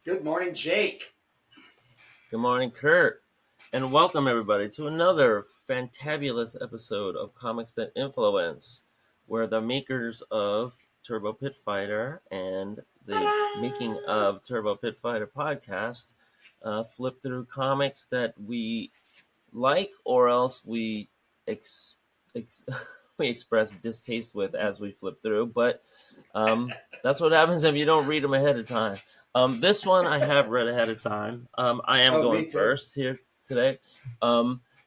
Good morning, Jake. Good morning, Kurt, and welcome everybody to another fantabulous episode of Comics That Influence, where the makers of Turbo Pit Fighter and the making Ta-da! of Turbo Pit Fighter podcast flip through comics that we like, or else we ex- ex- we express distaste with as we flip through. But that's what happens if you don't read them ahead of time. This one I have read ahead of time. I am Oh, going me too. first here today.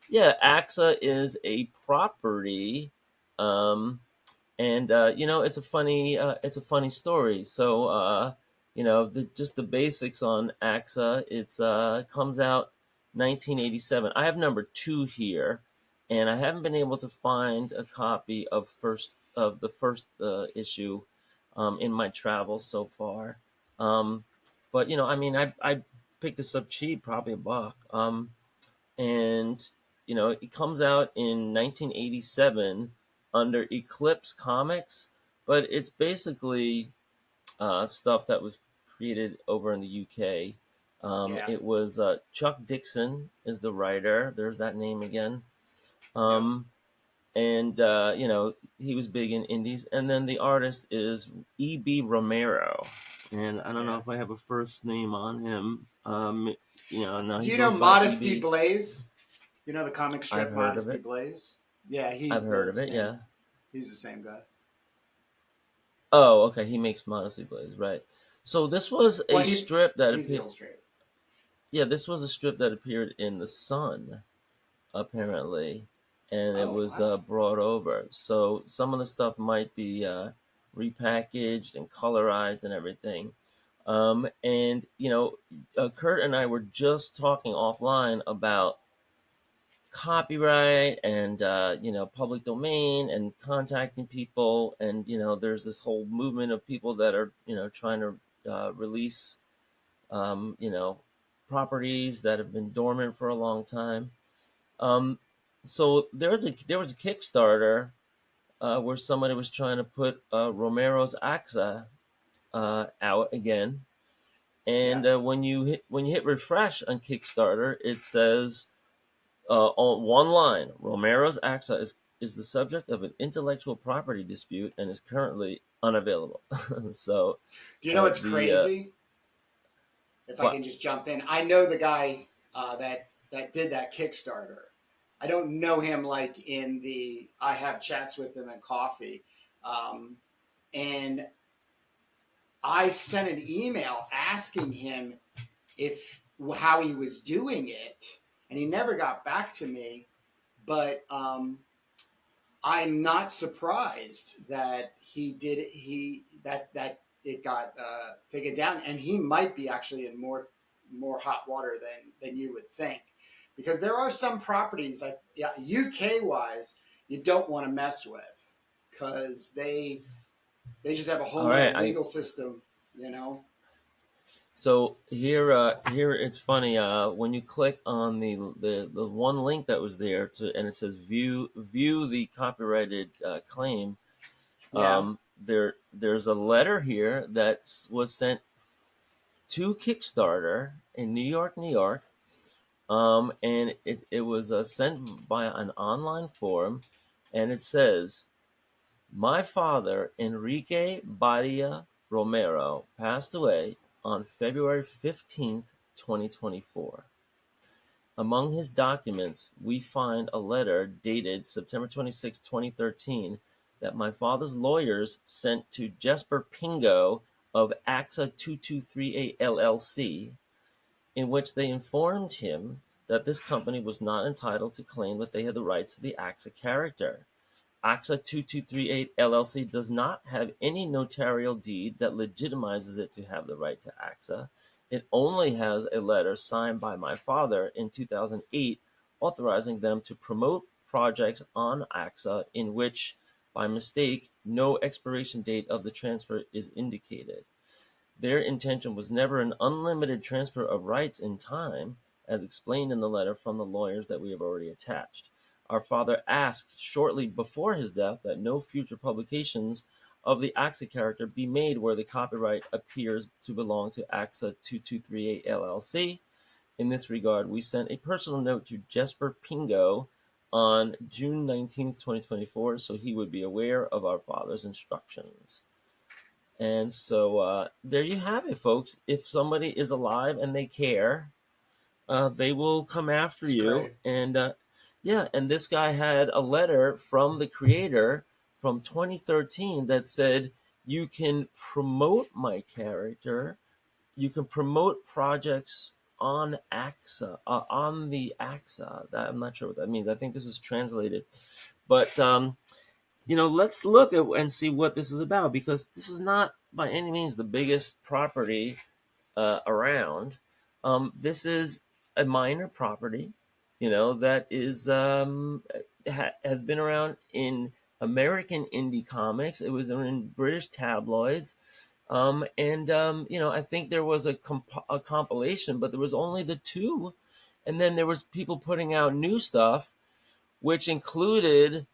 Yeah, AXA is a property, um, and it's a funny story. So just the basics on AXA. It's comes out 1987. I have number two here, and I haven't been able to find a copy of the first issue in my travels so far. Um, but I picked this up cheap, probably $1. And it comes out in 1987 under Eclipse Comics, but it's basically stuff that was created over in the UK. Yeah. It was Chuck Dixon is the writer. There's that name again. Yep. Um, and he was big in indies. And then the artist is E.B. Romero, and I don't know Yeah. if I have a first name on him. No, Do he you know goes by Modesty E.B. Blaze? You know the comic I've strip heard of Modesty it. Blaze? Yeah, I've he's heard the of it. same. Yeah. He's the same guy. Oh, okay. He makes Modesty Blaze, right? So this was Well, a strip that he's the appeared. illustrator. Yeah, this was a strip that appeared in the Sun, apparently, and it Oh was wow. brought over. So some of the stuff might be repackaged and colorized and everything. And Kurt and I were just talking offline about copyright and public domain and contacting people, and there's this whole movement of people that are trying to release um, you know properties that have been dormant for a long time. um, so there was a Kickstarter where somebody was trying to put Romero's AXA out again, Yeah. and when you hit refresh on Kickstarter, it says on one line, Romero's AXA is the subject of an intellectual property dispute and is currently unavailable. So Do you know what's the crazy? If I what? can just jump in, I know the guy that did that Kickstarter. I don't know him like in the. I have chats with him and coffee, um, and I sent an email asking him if how he was doing it, and he never got back to me. But I'm not surprised that he did it. That it got taken down, and he might be actually in more hot water than you would think, because there are some properties like yeah, UK wise you don't want to mess with because they just have a whole All nother right, I legal system, you know. so here it's funny when you click on the one link that was there to and it says view the copyrighted claim. Yeah. There's a letter here that was sent to Kickstarter in New York. And it was sent by an online forum, and it says, "My father, Enrique Badía Romero, passed away on February 15th, 2024. Among his documents, we find a letter dated September 26, 2013, that my father's lawyers sent to Jesper Pingo of AXA 2238 LLC, in which they informed him that this company was not entitled to claim that they had the rights to the AXA character. AXA 2238 LLC does not have any notarial deed that legitimizes it to have the right to AXA. It only has a letter signed by my father in 2008 authorizing them to promote projects on AXA in which, by mistake, no expiration date of the transfer is indicated. Their intention was never an unlimited transfer of rights in time, as explained in the letter from the lawyers that we have already attached. Our father asked shortly before his death that no future publications of the AXA character be made where the copyright appears to belong to AXA 2238 LLC. In this regard, we sent a personal note to Jesper Pingo on June 19th, 2024, so he would be aware of our father's instructions. And so there you have it, folks. If somebody is alive and they care, they will come after It's you. great. And yeah, and this guy had a letter from the creator from 2013 that said, you can promote my character, you can promote projects on AXA, on the AXA. I'm not sure what that means. I think this is translated. But let's look at and see what this is about, because this is not by any means the biggest property around. This is a minor property, that is has been around in American indie comics. It was in British tabloids, and I think there was a compilation, but there was only the two, and then there was people putting out new stuff, which included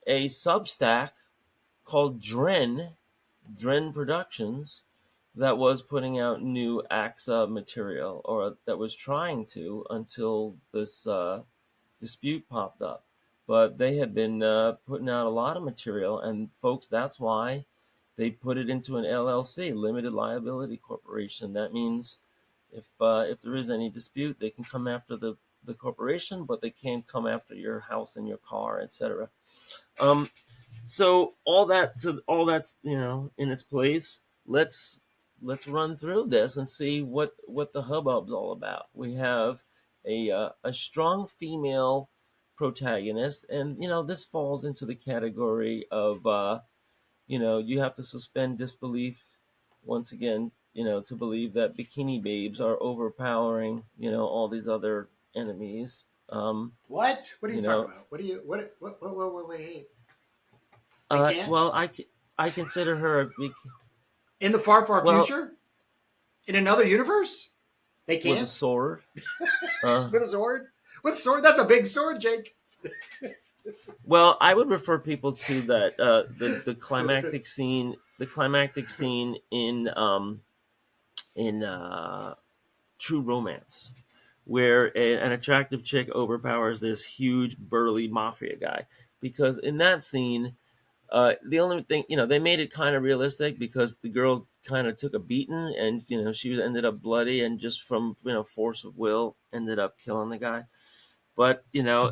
a Substack called Dren Productions, that was putting out new AXA material, or that was trying to, until this dispute popped up. But they had been putting out a lot of material, and folks, that's why they put it into an LLC, limited liability corporation. That means if there is any dispute, they can come after the corporation, but they can't come after your house and your car, etc. So all that's in its place. Let's run through this and see what the hubbub's all about. We have a strong female protagonist, and this falls into the category of you have to suspend disbelief once again, to believe that bikini babes are overpowering all these other enemies. What are you You talking know, about? What do you what wait? They can't well, I consider her a big, in the far well, future, in another universe. They with a can't sword. Uh, with a sword. With a sword, that's a big sword, Jake. well, I would refer people to that the climactic scene in True Romance, where an attractive chick overpowers this huge burly mafia guy. Because in that scene, the only thing, they made it kind of realistic, because the girl kind of took a beating, and she ended up bloody, and just from force of will ended up killing the guy. But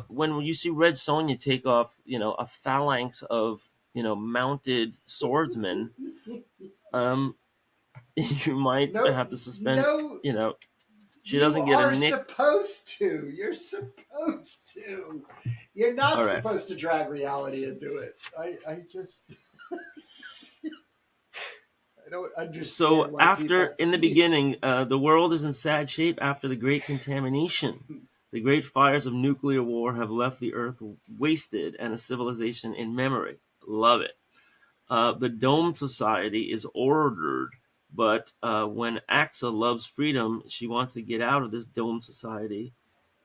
when you see Red Sonja take off a phalanx of mounted swordsmen, um, you might No, have to suspend. no, She you doesn't get a are nick. supposed to. You're supposed to. You're not All right. supposed to drag reality into it. I just I don't understand So why after, people. in the beginning, the world is in sad shape after the great contamination. The great fires of nuclear war have left the earth wasted and a civilization in memory. Love it. The Dome Society is ordered, but when AXA loves freedom, she wants to get out of this Dome Society,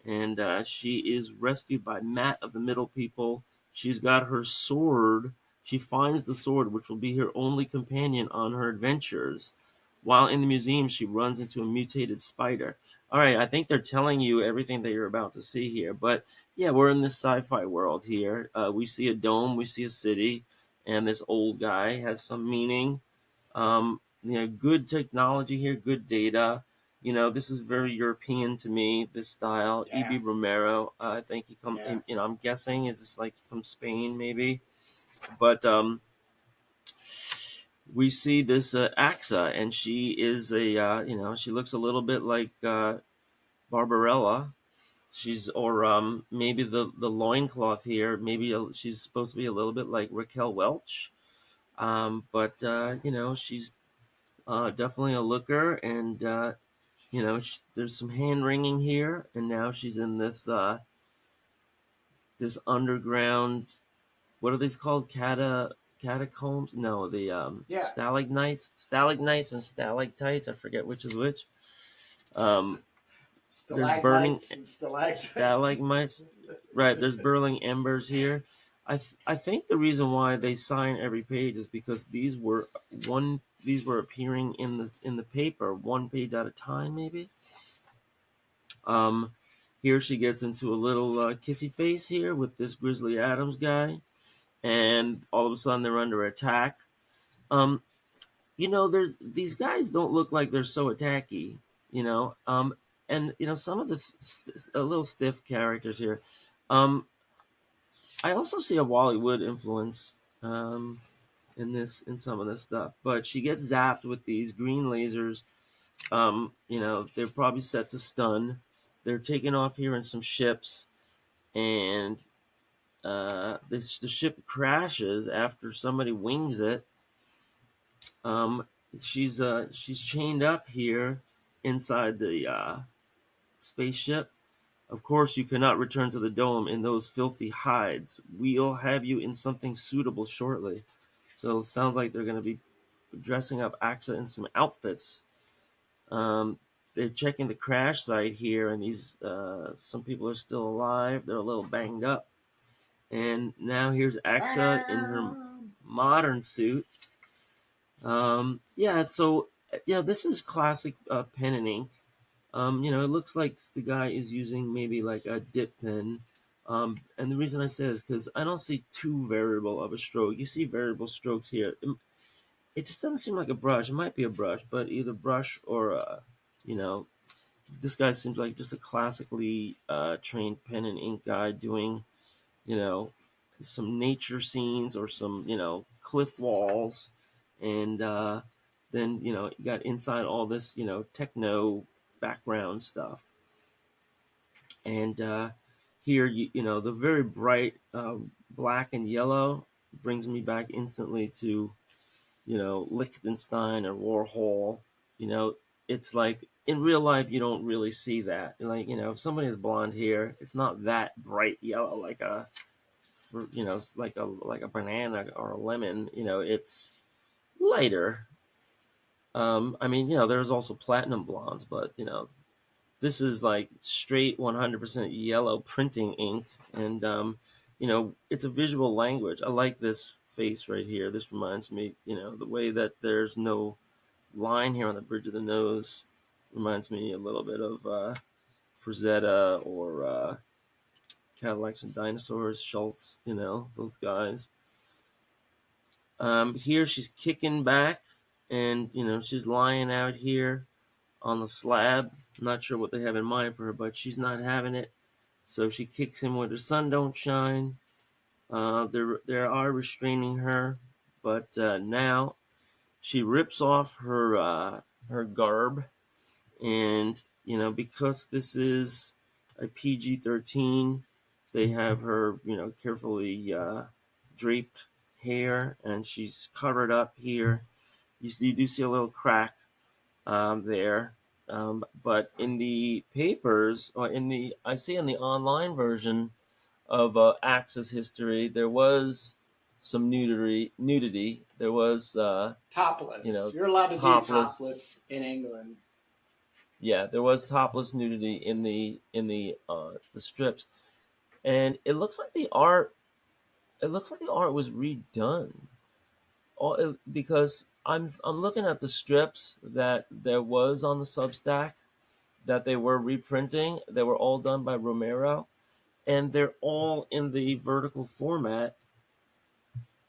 and she is rescued by Matt of the Middle People. She's got her sword. She finds the sword, which will be her only companion on her adventures. While in the museum, she runs into a mutated spider. All right, I think they're telling you everything that you're about to see here. But yeah, we're in this sci-fi world here. We see a dome, we see a city, and this old guy has some meaning. Good technology here, good data. This is very European to me. This style, Yeah, E.B. Romero. I think he come. yeah. I'm guessing is this like from Spain, maybe. But we see this AXA, and she is she looks a little bit like Barbarella. She's, or maybe the loincloth here. Maybe she's supposed to be a little bit like Raquel Welch. But she's definitely a looker, and there's some hand wringing here, and now she's in this underground. What are these called? Catacombs? No, the Yeah. stalagmites, and stalactites. I forget which is which. Um, there's burning Stalagmites and stalactites. stalagmites. Right, there's burning embers here. I think the reason why they sign every page is because these were appearing in the paper one page at a time, maybe. Um, Here she gets into a little kissy face here with this Grizzly Adams guy, and all of a sudden they're under attack. Um, there's these guys don't look like they're so attacky, you know. And some of the a little stiff characters here. Um, I also see a Bollywood influence in some of this stuff, but she gets zapped with these green lasers. They're probably set to stun. They're taking off here in some ships, and the ship crashes after somebody wings it. Um, she's chained up here inside the spaceship. Of course, you cannot return to the dome in those filthy hides. We'll have you in something suitable shortly. So it sounds like they're going to be dressing up AXA in some outfits. They're checking the crash site here, and these some people are still alive. They're a little banged up. And now here's AXA in her modern suit. Yeah, so this is classic pen and ink. It looks like the guy is using maybe like a dip pen. And the reason I say this is because I don't see too variable of a stroke. You see variable strokes here. It just doesn't seem like a brush. It might be a brush, but either brush or, you know, this guy seems like just a classically trained pen and ink guy doing, you know, some nature scenes or some, cliff walls. And then, you got inside all this, techno background stuff. And here, the very bright black and yellow brings me back instantly to, Liechtenstein or Warhol. You know, it's like in real life, you don't really see that. Like, if somebody has blonde hair, it's not that bright yellow like like a banana or a lemon. It's lighter. I mean, there's also platinum blondes, but this is like straight 100% yellow printing ink, and it's a visual language. I like this face right here. This reminds me, the way that there's no line here on the bridge of the nose reminds me a little bit of Frazetta or Cadillacs and Dinosaurs, Schultz, those guys. Here she's kicking back, and she's lying out here on the slab. Not sure what they have in mind for her, but she's not having it. So she kicks him where the sun don't shine. They are restraining her, but now she rips off her garb, and because this is a PG-13, they have her carefully draped hair, and she's covered up here. You do see a little crack there. But in the papers, or I see in the online version of AXA's history, there was some nudity. There was, Topless. You're allowed to do topless. topless in England. Yeah, there was topless nudity in the strips, and it looks like the art. It looks like the art was redone. Because I'm looking at the strips that there was on the Substack that they were reprinting. They were all done by Romero, and they're all in the vertical format.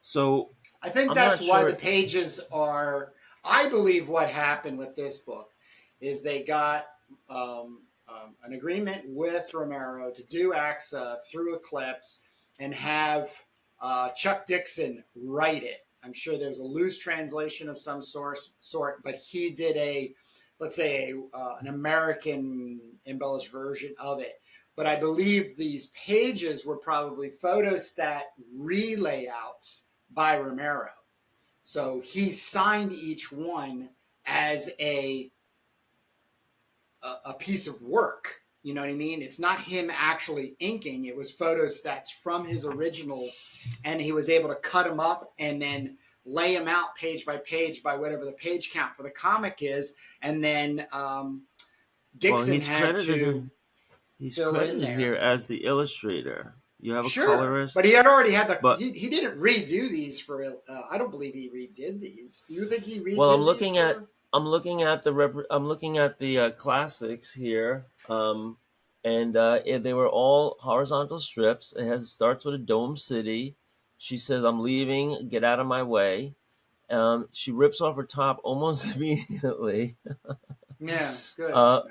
So I think I'm that's not why sure. the pages are. I believe what happened with this book is they got an agreement with Romero to do AXA through Eclipse and have Chuck Dixon write it. I'm sure there was a loose translation of some sort, but he did let's say, an American embellished version of it. But I believe these pages were probably photostat relayouts by Romero. So he signed each one as a piece of work. You know what I mean? It's not him actually inking. It was photostats from his originals, and he was able to cut them up and then lay them out page by page by whatever the page count for the comic is, and then Dixon had to He's fill in credited there. here as the illustrator. You have a Sure, colorist, but he had already had the but he didn't redo these for. I don't believe he redid these. Do you think he well, redid these for? I'm looking at the classics here, and they were all horizontal strips. It starts with a dome city. She says, "I'm leaving. Get out of my way." She rips off her top almost immediately, Yeah, good. uh,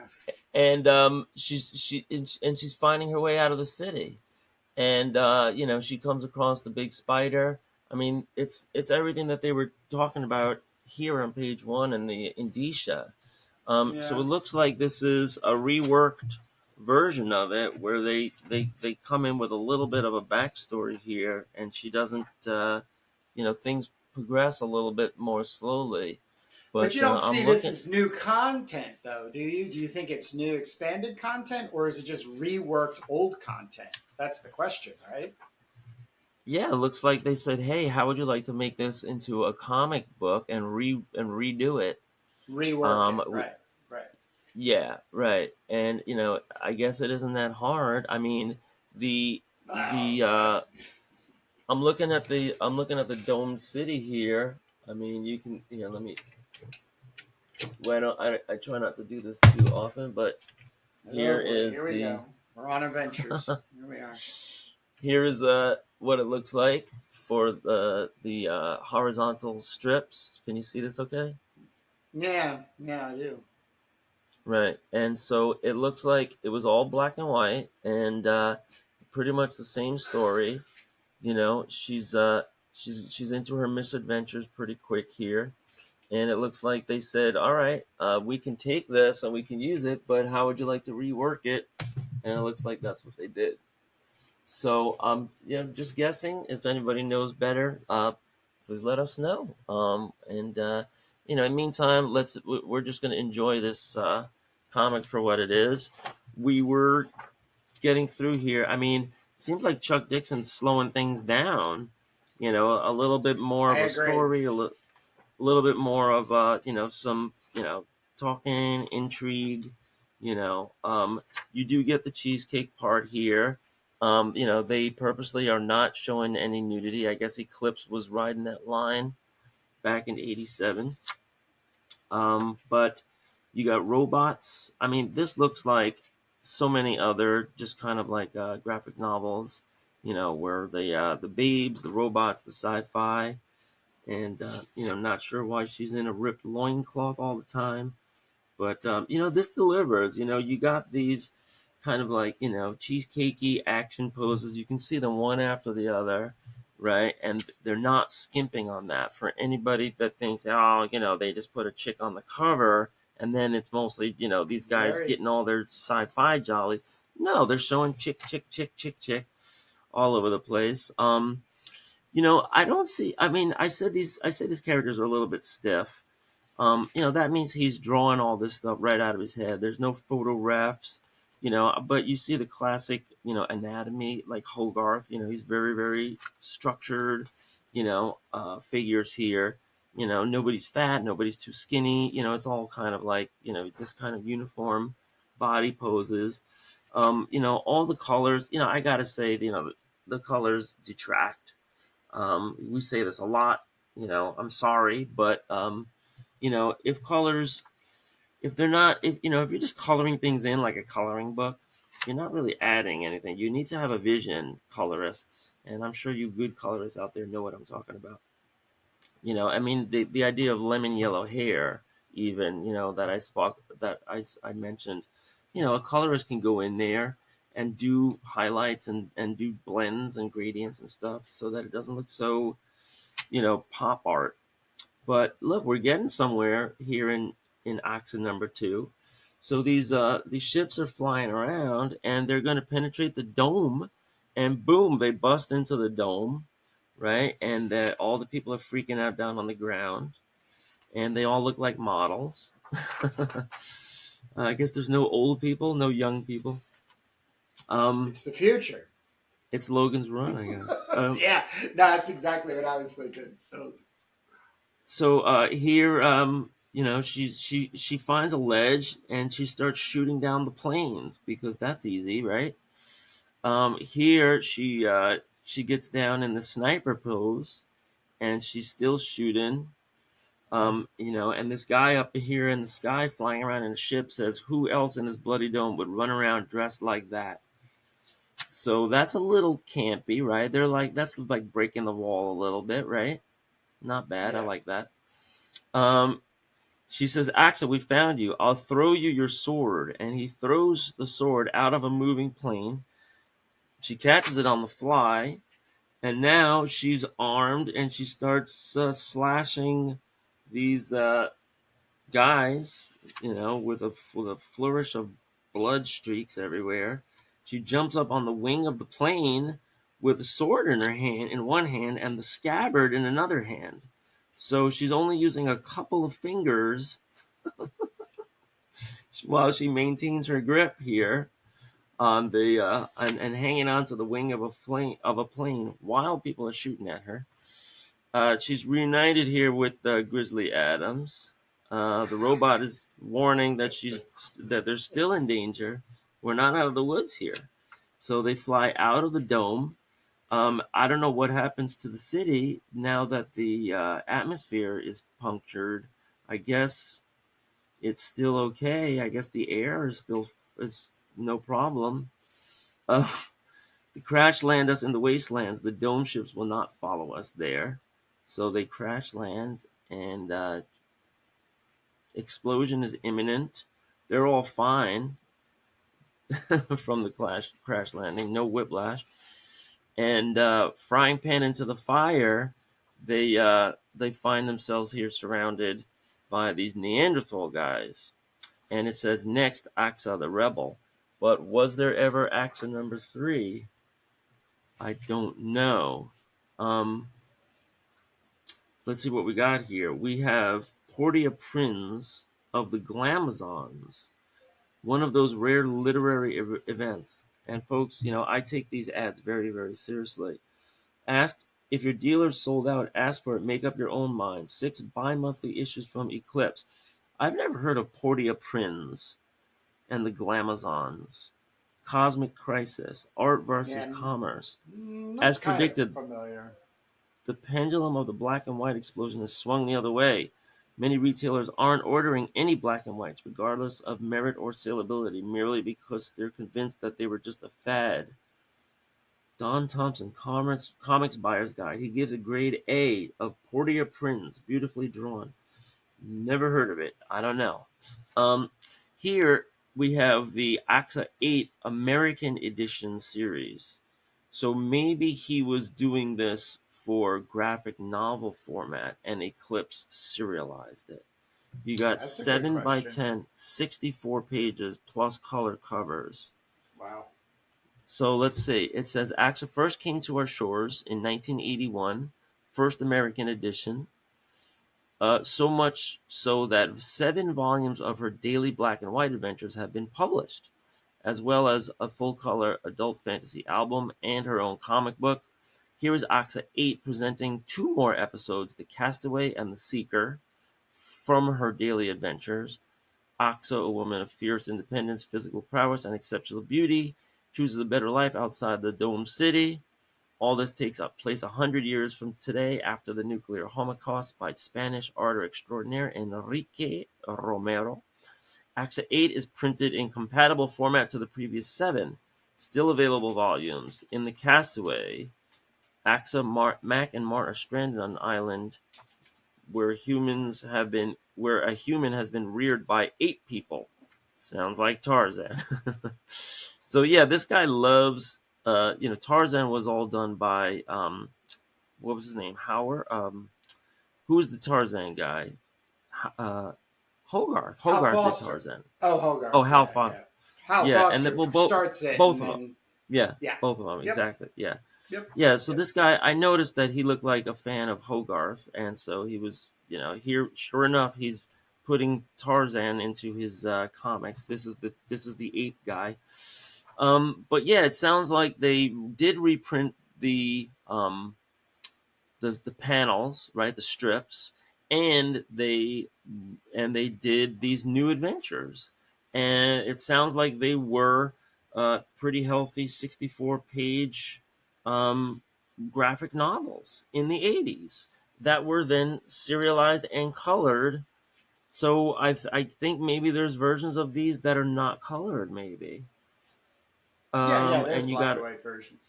and she's finding her way out of the city. And she comes across the big spider. I mean, it's everything that they were talking about here on page one in the indicia. So Yeah, it looks like this is a reworked version of it where they come in with a little bit of a backstory here, and she doesn't, things progress a little bit more slowly. but you But don't see I'm this looking. as new content, though, do you? Do you think it's new expanded content, or is it just reworked old content? That's the question, right? Yeah, it looks like they said, "Hey, how would you like to make this into a comic book and redo it?" Rework Um, it, w- right? Right. yeah, right. And I guess it isn't that hard. I mean, the Oh, the that's I'm looking at the domed city here. I mean, you can let me. Well, I try not to do this too often, but oh here boy. is Here we the go. We're on adventures. Here we are. here is what it looks like for the horizontal strips. Can you see this? Okay. Yeah, yeah, I do. Right. And so it looks like it was all black and white and pretty much the same story. She's into her misadventures pretty quick here. And it looks like they said, "All right, we can take this and we can use it, but how would you like to rework it?" And it looks like that's what they did. So just guessing. If anybody knows better, please let us know. And in the meantime, we're just going to enjoy this comic for what it is. We were getting through here. I mean, it seems like Chuck Dixon's slowing things down. A little bit more I of a agree. story, a little bit more of some talking intrigue. You do get the cheesecake part here. They purposely are not showing any nudity. I guess Eclipse was riding that line back in '87. But you got robots. I mean, this looks like so many other just kind of like graphic novels. Where the babes, the robots, the sci-fi, and not sure why she's in a ripped loincloth all the time. But this delivers. You got these kind of like cheesecakey action poses. You can see them one after the other, right? And they're not skimping on that. For anybody that thinks, oh, they just put a chick on the cover, and then it's mostly these guys Very. getting all their sci-fi jollies. No, they're showing chick, chick, chick, chick, chick all over the place. I don't see. I mean, I say these characters are a little bit stiff. That means he's drawing all this stuff right out of his head. There's no photo refs, but you see the classic, anatomy like Hogarth. He's very, very structured, figures here. Nobody's fat, nobody's too skinny. It's all kind of like, this kind of uniform body poses. All the colors, I gotta say, the colors detract. We say this a lot. I'm sorry, but if colors, if they're not, if you're just coloring things in like a coloring book, you're not really adding anything. You need to have a vision, colorists, and I'm sure you good colorists out there know what I'm talking about. I mean, the idea of lemon yellow hair, even that I mentioned, a colorist can go in there and do highlights and do blends and gradients and stuff so that it doesn't look so pop art. But look, we're getting somewhere here in AXA number two. So these ships are flying around and they're going to penetrate the dome, and boom, they bust into the dome, right? And all the people are freaking out down on the ground, and they all look like models. I guess there's no old people, no young people. Um, It's the future. it's Logan's Run, I guess. Yeah, no, that's exactly what I was thinking. So here, she finds a ledge and she starts shooting down the planes because that's easy, right? Here she gets down in the sniper pose, and she's still shooting. And this guy up here in the sky flying around in a ship says, "Who else in this bloody dome would run around dressed like that?" So that's a little campy, right? They're like, that's like breaking the wall a little bit, right? Not bad. I Yeah. like that. Um, she says, "AXA, we found you. I'll throw you your sword." And he throws the sword out of a moving plane. She catches it on the fly, and now she's armed, and she starts slashing these guys, with a flourish of blood streaks everywhere. She jumps up on the wing of the plane with a sword in one hand, and the scabbard in another hand. So she's only using a couple of fingers while she maintains her grip here on the and hanging onto the wing of a plane while people are shooting at her. She's reunited here with Grizzly Adams. The robot is warning that they're still in danger. We're not out of the woods here. So they fly out of the dome. I don't know what happens to the city now that the atmosphere is punctured. I guess it's still okay. I guess the air is no problem. Uh, the crash land us in the wastelands. The dome ships will not follow us there. So they crash land, and explosion is imminent. They're all fine from the crash landing, no whiplash. And frying pan into the fire, they find themselves here surrounded by these Neanderthal guys. And it says, "Next, AXA the rebel." But was there ever AXA number 3? I don't know. Let's see what we got here. We have Portia Prins of the Glamazons, one of those rare literary events. And folks, I take these ads very, very seriously. Ask if your dealer's sold out. Ask for it. Make up your own mind. 6 bi-monthly issues from Eclipse. I've never heard of Portia Prins and the Glamazons. Cosmic Crisis, Art versus Yeah. Commerce. Looks As kind of predicted, familiar. the pendulum of the black and white explosion has swung the other way. Many retailers aren't ordering any black and whites, regardless of merit or saleability, merely because they're convinced that they were just a fad. Don Thompson, Comics Buyer's Guide. He gives a grade A of Portia Prins, beautifully drawn. Never heard of it. I don't know. Um, Here we have the AXA 8 American Edition series. So maybe he was doing this for graphic novel format, and Eclipse serialized it. You got That's a good 7 by question. 10, 64 pages plus color covers. Wow. So let's see. It says AXA first came to our shores in 1981, first American edition. So much so that 7 volumes of her daily black and white adventures have been published, as well as a full color adult fantasy album and her own comic book. Here is AXA 8 presenting 2 more episodes, The Castaway and The Seeker, from her daily adventures. AXA, a woman of fierce independence, physical prowess, and exceptional beauty, chooses a better life outside the Dome City. All this takes place 100 years from today after the nuclear holocaust by Spanish art extraordinaire Enrique Romero. AXA 8 is printed in compatible format to the previous 7, still available volumes. In The Castaway, AXA, Mac, and Mart are stranded on an island where a human has been reared by 8 people. Sounds like Tarzan. So yeah, this guy loves. Tarzan was all done by what was his name? Howard. Who's the Tarzan guy? Uh, Hogarth. Hal Hogarth did Foster. Tarzan. Oh, Oh, Hogarth. Hal Yeah, Foster. yeah. Hal Yeah, and Foster well, starts it, both and of them. then Yeah, yeah. both of them. Yep. Exactly. Yeah. Yep. Yeah. So Yep. this guy, I noticed that he looked like a fan of Hogarth, and so he was, here. Sure enough, he's putting Tarzan into his comics. This is the ape guy. But yeah, it sounds like they did reprint the panels, right, the strips, and they did these new adventures, and it sounds like they were pretty healthy 64-page graphic novels in the 80s that were then serialized and colored. So I think maybe there's versions of these that are not colored, maybe. Yeah. There's And you black got and white versions.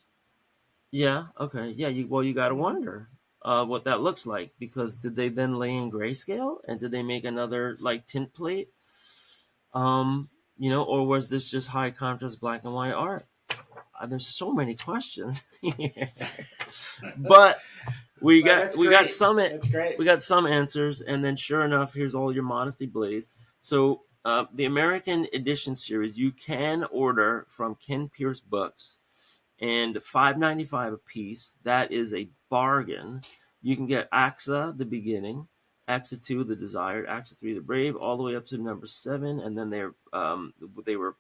yeah, okay, yeah. You got to Hmm. wonder what that looks like, because did they then lay in grayscale and did they make another like tint plate? Um, or was this just high contrast black and white art? There's so many questions here, but we Well, got that's we got great. some That's great. we got some answers, and then sure enough, here's all your modesty blaze. So the American edition series you can order from Ken Pierce Books, and $5.95 a piece. That is a bargain. You can get AXA, the beginning, AXA 2, the desired, AXA 3, the brave, all the way up to number 7, and then they were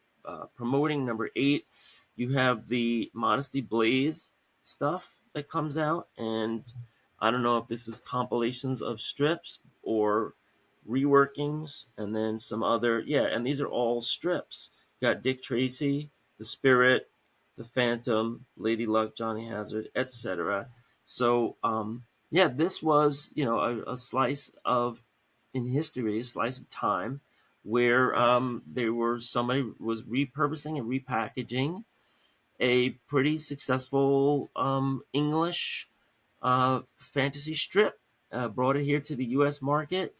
promoting number 8. You have the Modesty Blaze stuff that comes out, and I don't know if this is compilations of strips or reworkings, and then some other, yeah, and these are all strips. You got Dick Tracy, The Spirit, The Phantom, Lady Luck, Johnny Hazard, etc. So, yeah, this was, a slice of in history, a slice of time where somebody was repurposing and repackaging a pretty successful English fantasy strip, brought it here to the U.S. market.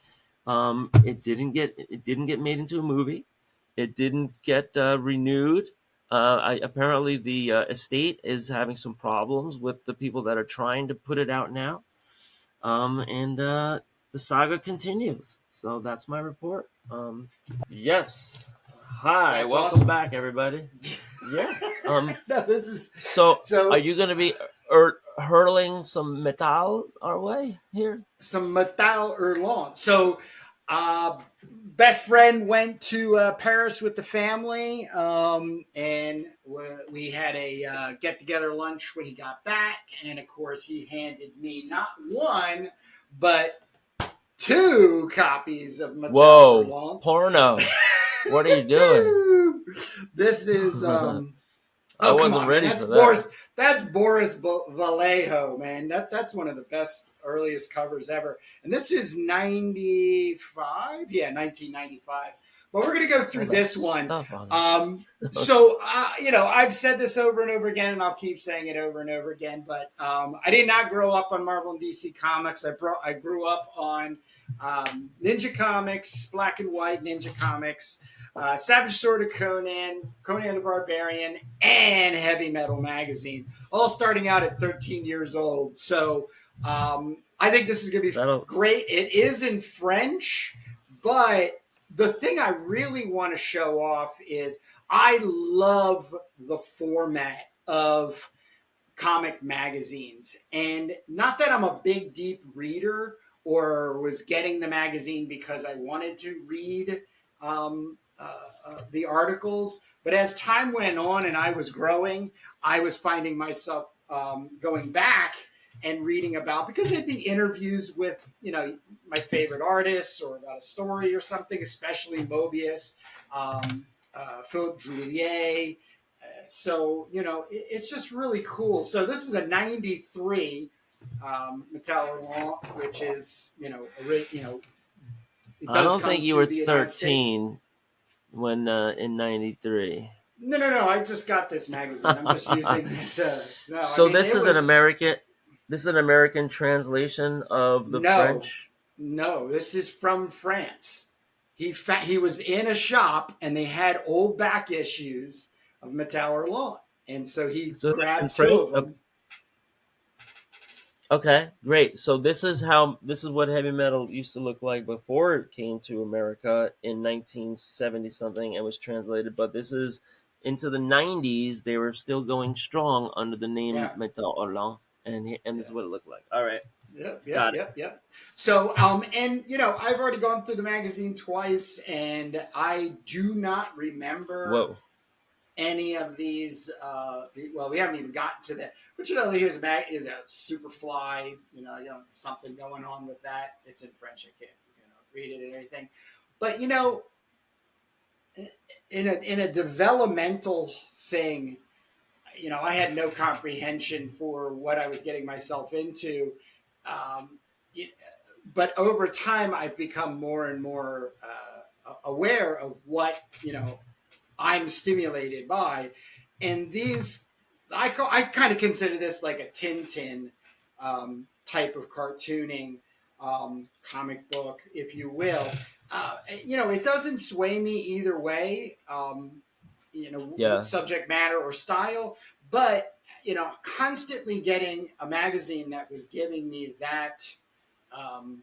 It didn't get made into a movie. It didn't get renewed. Apparently, the estate is having some problems with the people that are trying to put it out now, and the saga continues. So that's my report. Yes. Hi, That's welcome awesome. back, everybody. Yeah. No, this is So, are so you going to be hurling some metal our way here? some metal hurlant. So, best friend went to Paris with the family, and we had a get together lunch when he got back. And of course, he handed me not one, but two copies of Metal Whoa, Hurlant. porno. What are you doing? This is I oh, come wasn't on, man! ready That's for that. Boris. That's Boris Vallejo, man. That's one of the best earliest covers ever. And this is '95, yeah, 1995. But we're gonna go All through that this one. stuff on it. I've said this over and over again, and I'll keep saying it over and over again. But I did not grow up on Marvel and DC comics. I grew up on Ninja Comics, black and white Ninja Comics, Savage Sword of Conan, Conan the Barbarian, and Heavy Metal Magazine, all starting out at 13 years old. So I think this is going to be That'll. great. It is in French, but the thing I really want to show off is I love the format of comic magazines. And not that I'm a big, deep reader or was getting the magazine because I wanted to read the articles, but as time went on and I was growing, I was finding myself going back and reading about, because it'd be interviews with, my favorite artists or about a story or something, especially Mobius, Philip Julier, so it's just really cool. So this is a '93 Metal, which is it I does don't think come you to were the United States. 13 when in '93. No. I just got this magazine. I'm just using this. No, I So mean this it is an was American. This is an American translation of the no, French. no. This is from France. He was in a shop and they had old back issues of Metal Hurlant, and so he So this is in grabbed two French. of them. Okay, great. So this is what heavy metal used to look like before it came to America in 1970 something and was translated. But this is into the 90s. They were still going strong under the name Yeah. Metal Orlan, and this Yeah. is what it looked like. All right, Yep. got it. So, and I've already gone through the magazine twice, and I do not remember Whoa. any of these. Well, we haven't even gotten to that. But here's is a Superfly. Something going on with that. It's in French. I can't read it and everything. But in a developmental thing, I had no comprehension for what I was getting myself into. Um, it, but over time, I've become more and more aware of what I'm stimulated by, and these I kind of consider this like a Tintin type of cartooning comic book, if you will. It doesn't sway me either way. With Yeah. subject matter or style, but constantly getting a magazine that was giving me that um,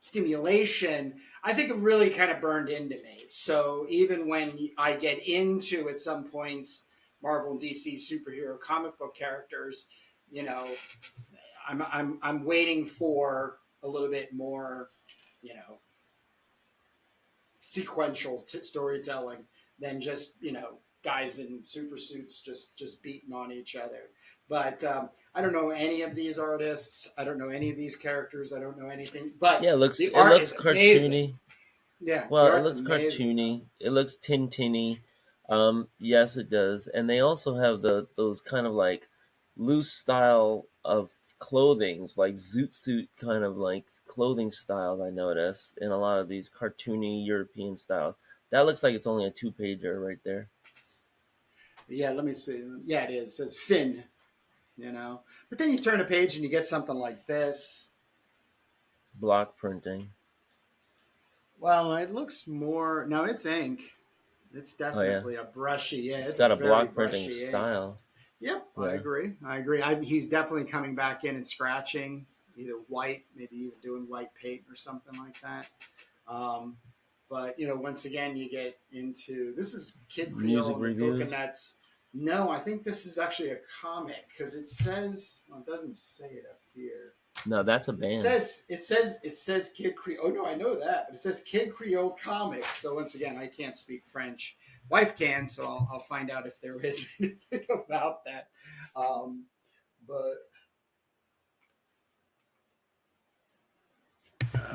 stimulation, I think it really kind of burned into me. So even when I get into at some points Marvel and DC superhero comic book characters, you know, I'm waiting for a little bit more, you know, sequential storytelling than just guys in super suits just beating on each other. But I don't know any of these artists. I don't know any of these characters. I don't know anything. But Yeah, the it art looks is amazing. cartoony. Yeah, the Well, it art's looks amazing, cartoony. though. It looks Tintinny. Yes, it does. And they also have those kind of like loose style of clothings, like zoot suit kind of like clothing styles. I notice in a lot of these cartoony European styles. That looks like it's only a two-pager right there. Yeah, let me see. Yeah, it is. It says Finn. But then you turn a page and you get something like this. Block printing. Well, it looks more. No, it's ink. It's Oh yeah, definitely a brushy. Yeah, it's it's got a very block printing brushy ink. style. Yep, I Yeah. agree. I agree. He's definitely coming back in and scratching either white, maybe even doing white paint or something like that. Um, but once again, you get into this is Kid Music Creole and the reviews. Coconuts. No, I think this is actually a comic because it says. Well, it doesn't say it up here. No, that's a It band. says it says it says Kid Creole. Oh no, I know that, but it says Kid Creole Comics. So once again, I can't speak French. Wife can, so I'll find out if there is anything about that. Um, but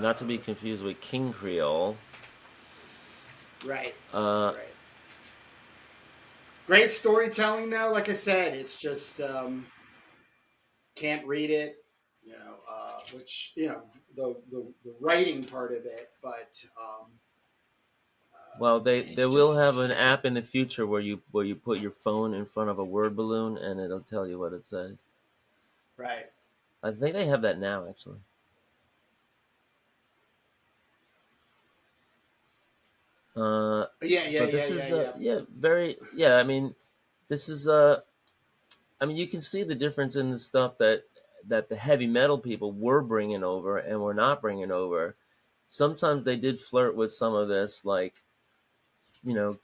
Not to be confused with King Creole. right, Uh, right. Great storytelling though. Like I said, it's just can't read it. Which the writing part of it, but Well, they it's will have just an app in the future where you put your phone in front of a word balloon and it'll tell you what it says. right. I think they have that now actually. Uh, Yeah, yeah, but yeah, this yeah, is yeah. yeah very yeah. I mean, this is I mean you can see the difference in the stuff that the heavy metal people were bringing over and were not bringing over. Sometimes they did flirt with some of this, like you know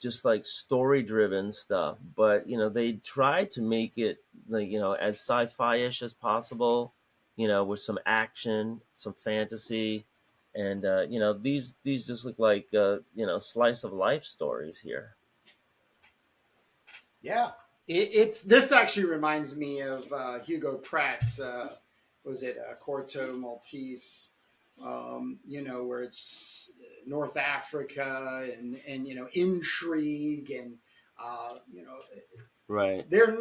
just like story driven stuff, but they tried to make it like as sci-fi-ish as possible, with some action, some fantasy, and these just look like slice of life stories here. Yeah, it's this actually reminds me of Hugo Pratt's. Was it Corto Maltese? Where it's North Africa and intrigue and uh, you know Right. they're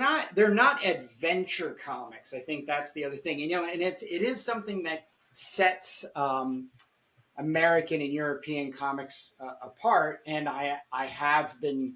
not adventure comics. I think that's the other thing. And it is something that sets American and European comics apart. And I have been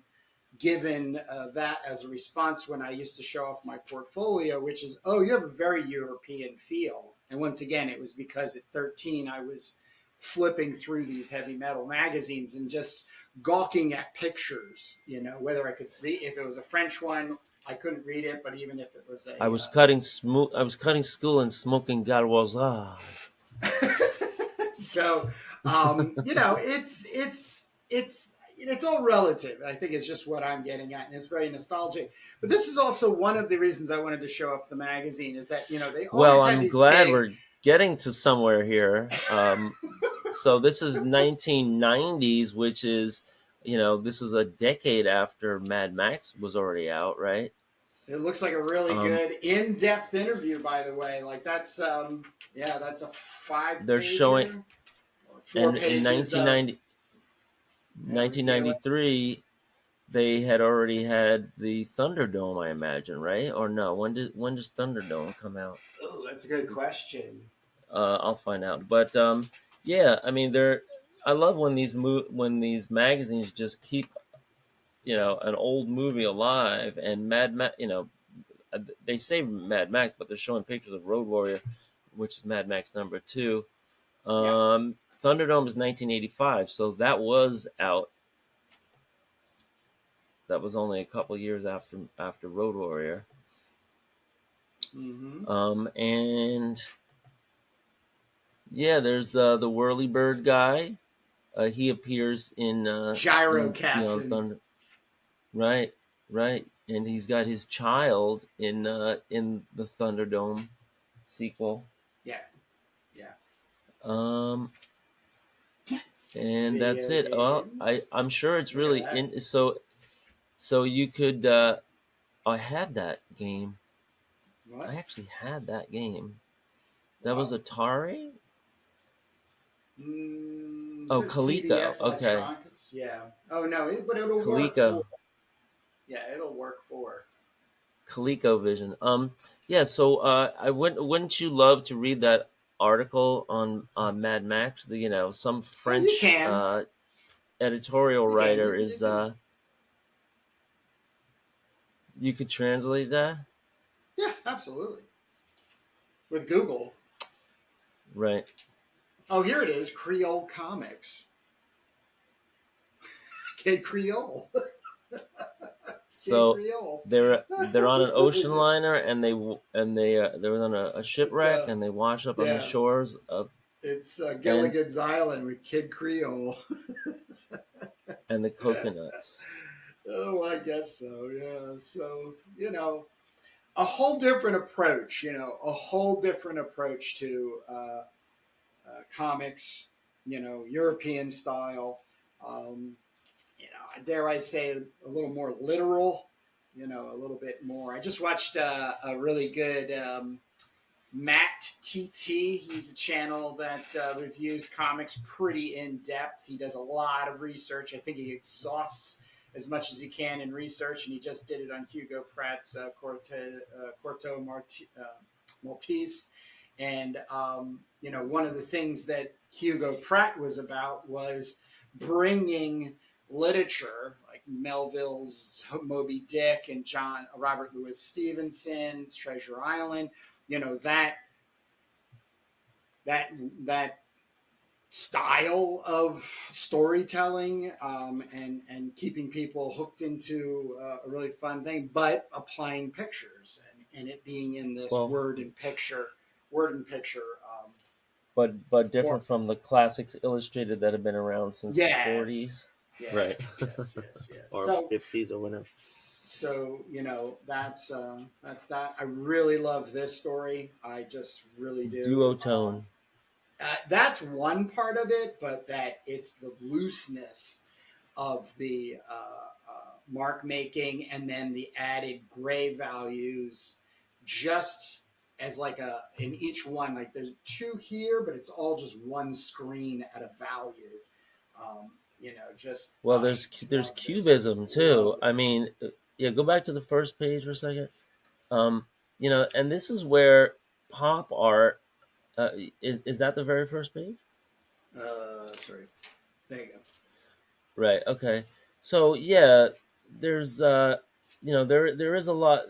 given that as a response when I used to show off my portfolio, which is, oh, you have a very European feel. And once again, it was because at 13, I was flipping through these heavy metal magazines and just gawking at pictures, whether I could read, if it was a French one, I couldn't read it, but even if it was I was cutting school and smoking Gauloises. so, it's all relative. I think it's just what I'm getting at, and it's very nostalgic. But this is also one of the reasons I wanted to show off the magazine is that they Well, always had I'm these glad big. we're getting to somewhere here. So this is 1990s, which is, this is a decade after Mad Max was already out, right? It looks like a really Um, good in-depth interview, by the way. Like that's a five they're showing, pager or four and in pages of. 1990, Enrique, 1993, they had already had the Thunderdome, I imagine, right? Or no? When does Thunderdome come out? oh, that's a good question. I'll find out. But yeah, I mean, they're. I love when when these magazines just keep an old movie alive, and Mad Max. They say Mad Max, but they're showing pictures of Road Warrior, which is Mad Max #2. Yeah. Thunderdome is 1985, so that was out. That was only a couple years after Road Warrior. Mm-hmm. And yeah, there's the Whirlybird guy. He appears Gyro in Beyond Captain. Thunder. Right, right, and he's got his child in the Thunderdome sequel. Yeah. Yeah. Um, and that's Video it. Well, games. I'm sure it's Look at really that. in. So you could. I had that game. I What? actually had that game. That was Wow. Atari. It Oh, says Coleco. CBS Okay, Electronics. Yeah. Oh no, but it'll work for. Coleco. Yeah, it'll work for. ColecoVision. Yeah. So, wouldn't you love to read that article on Mad Max? Some Oh, you French can. editorial You can. writer is. You could translate that, Yeah, absolutely. With Google. right? Oh, here it is. Creole Comics. Kid Creole. Kid So Creole. they're on an So ocean good. liner, and they were on a It's shipwreck, and they wash up on the yeah. shores of It's and Gilligan's Island with Kid Creole. and the coconuts. Oh, I guess so. Yeah. So a whole different approach. A whole different approach to comics. European style. Um, dare I say, a little more literal. A little bit more. I just watched a really good Matt TT. He's a channel that reviews comics pretty in depth. He does a lot of research. I think he exhausts as much as he can in research, and he just did it on Hugo Pratt's Corto Maltese. And one of the things that Hugo Pratt was about was bringing literature like Melville's Moby Dick and John Robert Louis Stevenson's Treasure Island, that that that style of storytelling, and keeping people hooked into a really fun thing, but applying pictures and it being in this Well, word and picture but form. different from the classics illustrated that have been around since the Yes, 40s, yes, right? yes. Or So 50s or whatever. that's that. I really love this story. I just really do. Duotone. That's one part of it, but that it's the looseness of the mark making and then the added gray values, just as like in each one, like there's two here, but it's all just one screen at a value. Just Well, there's love this. cubism Love too. the I picture. mean, yeah, go back to the first page for a second. Um, and this is where pop art. Is that the very first page? Sorry. There you go. Right. Okay. So yeah, there's there is a lot.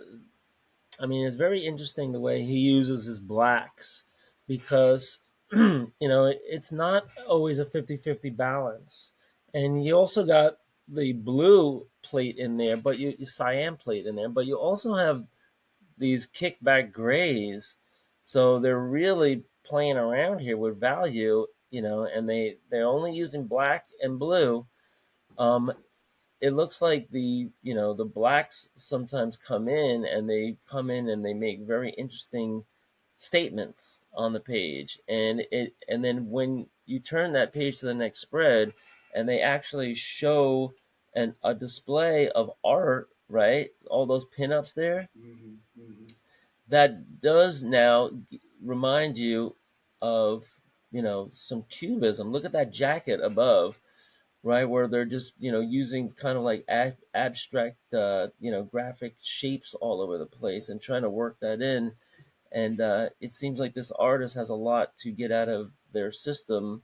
I mean, it's very interesting the way he uses his blacks because it's not always a 50-50 balance. And you also got the blue plate in there, but you cyan plate in there, but you also have these kickback grays. So they're really playing around here with value, and they're only using black and blue. Um, it looks like the blacks sometimes come in and they make very interesting statements on the page, and then when you turn that page to the next spread and they actually show a display of art, right, all those pinups there, Mm-hmm, mm-hmm. that does now remind you of some cubism. Look at that jacket above. right? Where they're just, using kind of like abstract, graphic shapes all over the place and trying to work that in. And it seems like this artist has a lot to get out of their system,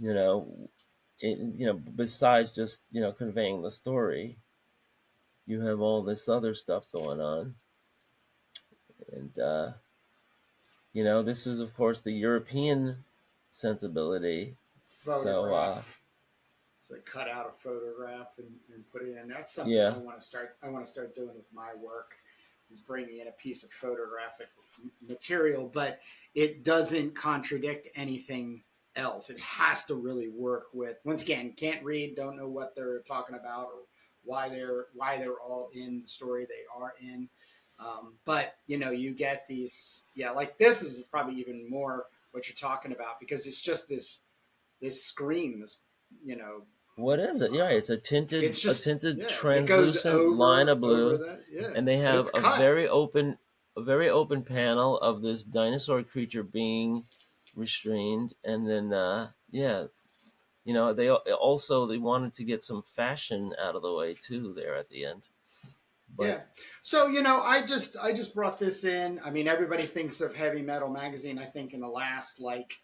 you know, besides just, conveying the story. You have all this other stuff going on. And, this is, of course, the European sensibility. So, Photograph. So they cut out a photograph and put it in. That's something yeah. I want to start. I want to start doing with my work, is bringing in a piece of photographic material, but it doesn't contradict anything else. It has to really work with. Once again, can't read, don't know what they're talking about or why they're all in the story they are in. But you get these. Yeah, like this is probably even more what you're talking about, because it's just this screen, this you know What is it? Yeah, it's a tinted, it's a just, tinted yeah, it goes translucent line over of over blue, that, yeah, and they but have it's cut. a very open panel of this dinosaur creature being restrained, and then yeah, they wanted to get some fashion out of the way too there at the end, but Yeah. So I just brought this in. I mean, everybody thinks of Heavy Metal Magazine, I think, in the last like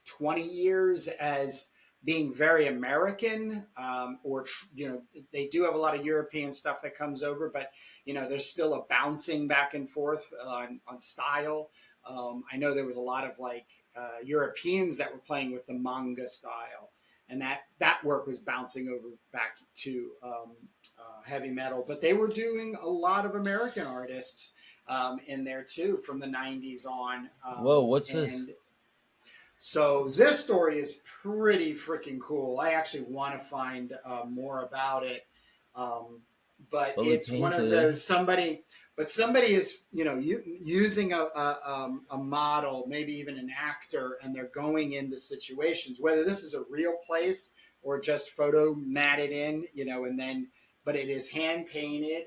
20 years as being very American, or they do have a lot of European stuff that comes over, but there's still a bouncing back and forth on style. I know there was a lot of like Europeans that were playing with the manga style, and that work was bouncing over back to heavy metal, but they were doing a lot of American artists in there too from the 90s on, whoa, what's this? and so this story is pretty freaking cool. I actually want to find more about it, um, but Fully it's one of those painted. somebody is using a model, maybe even an actor, and they're going into situations, whether this is a real place or just photo matted in, and then but it is hand painted.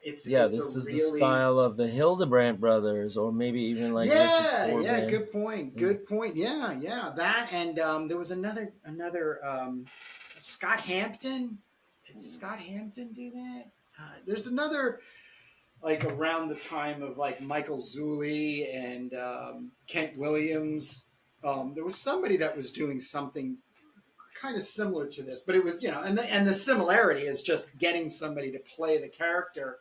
It's Yeah, it's a this is the really. style of the Hildebrandt brothers, or maybe even like Richard Yeah, yeah, Corbin. good point. Mm. Good point. Yeah, yeah. That, and there was another Scott Hampton. Did Scott Hampton do that? There's another, like around the time of like Michael Zulli and Kent Williams. There was somebody that was doing something kind of similar to this, but it was and the similarity is just getting somebody to play the character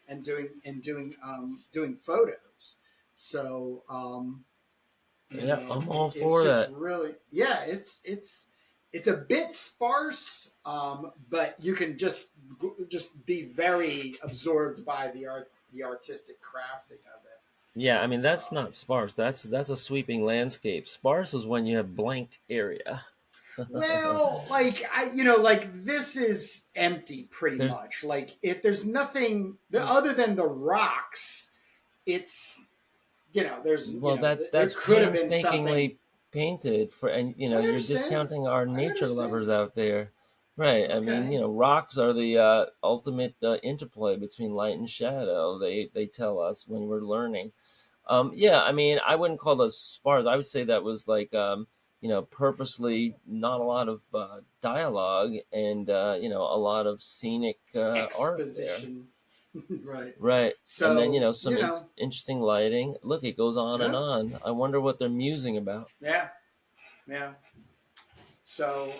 and doing photos. So Yeah, I'm all it's for just that. really, yeah, it's a bit sparse, but you can just be very absorbed by the artistic crafting of it. Yeah, I mean that's Um, not sparse. That's a sweeping landscape. Sparse is when you have blanked area. Well, like like this is empty pretty There's much. Like if there's nothing other than the rocks, it's there's well, there that's could have been something. painstakingly painted for, and I you're understand. discounting our I nature understand. lovers out there, right? I mean, Okay. rocks are the ultimate interplay between light and shadow. They tell us when we're learning. Yeah, I mean, I wouldn't call those sparse. I would say that was like, purposely not a lot of dialogue, and a lot of scenic art there. Exposition. Right. Right. And then, So, some interesting lighting. Look, it goes on and yeah, on. I wonder what they're musing about. yeah, yeah. So,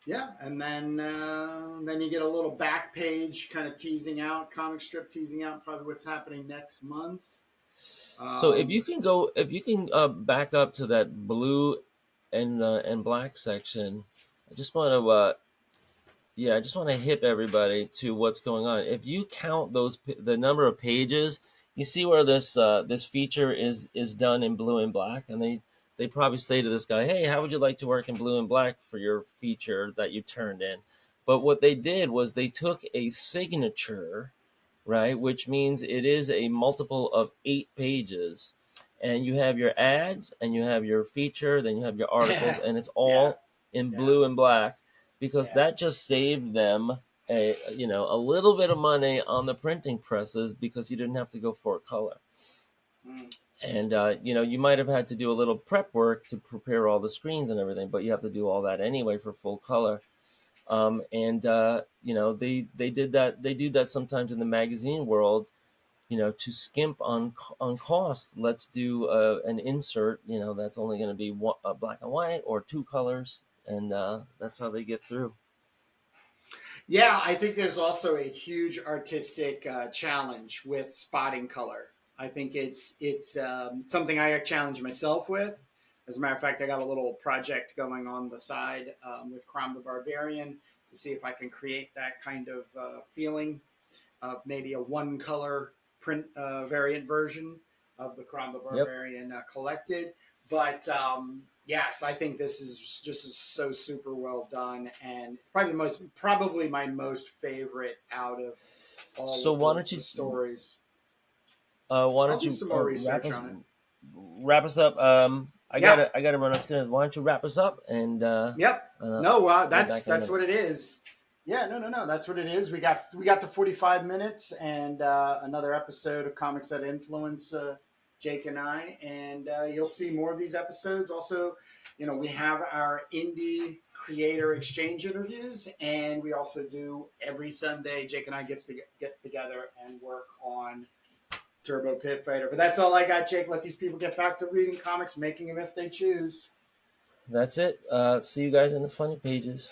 yeah, and then you get a little back page kind of teasing out, comic strip teasing out probably what's happening next month. So Um, if you can back up to that blue and black section, I just want to yeah, I just want to hip everybody to what's going on. If you count the number of pages, you see where this feature is done in blue and black, and they probably say to this guy, "Hey, how would you like to work in blue and black for your feature that you turned in?" But what they did was they took a signature, right, which means it is a multiple of 8 pages, and you have your ads, and you have your feature, then you have your articles, yeah, and it's yeah, all in yeah, blue and black, because yeah. that just saved them a little bit of money on the printing presses, because you didn't have to go for a color. Mm. And you might have had to do a little prep work to prepare all the screens and everything, but you have to do all that anyway for full color. And they did that. They do that sometimes in the magazine world. To skimp on cost, let's do an insert. That's only going to be one, black and white or two colors, and that's how they get through. Yeah, I think there's also a huge artistic challenge with spotting color. I think it's something I challenge myself with. As a matter of fact, I got a little project going on the side with Crom the Barbarian to see if I can create that kind of feeling of maybe a one color print variant version of the Crom the Yep. Barbarian collected. But yes, I think this is just so super well done, and it's probably my most favorite out of all So of the stories. why I'll don't do you some more research on it. wrap us up? I Yeah. gotta run upstairs. Why don't you wrap us up and Yep. No, get that's back in a that's minute. what it is. Yeah, no. That's what it is. We got to 45 minutes and another episode of Comics That Influence Jake and I, and you'll see more of these episodes. Also, we have our indie creator exchange interviews, and we also do every Sunday. Jake and I get together and work on Turbo Pit Fighter. But that's all I got, Jake. Let these people get back to reading comics, making them if they choose. That's it. See you guys in the funny pages.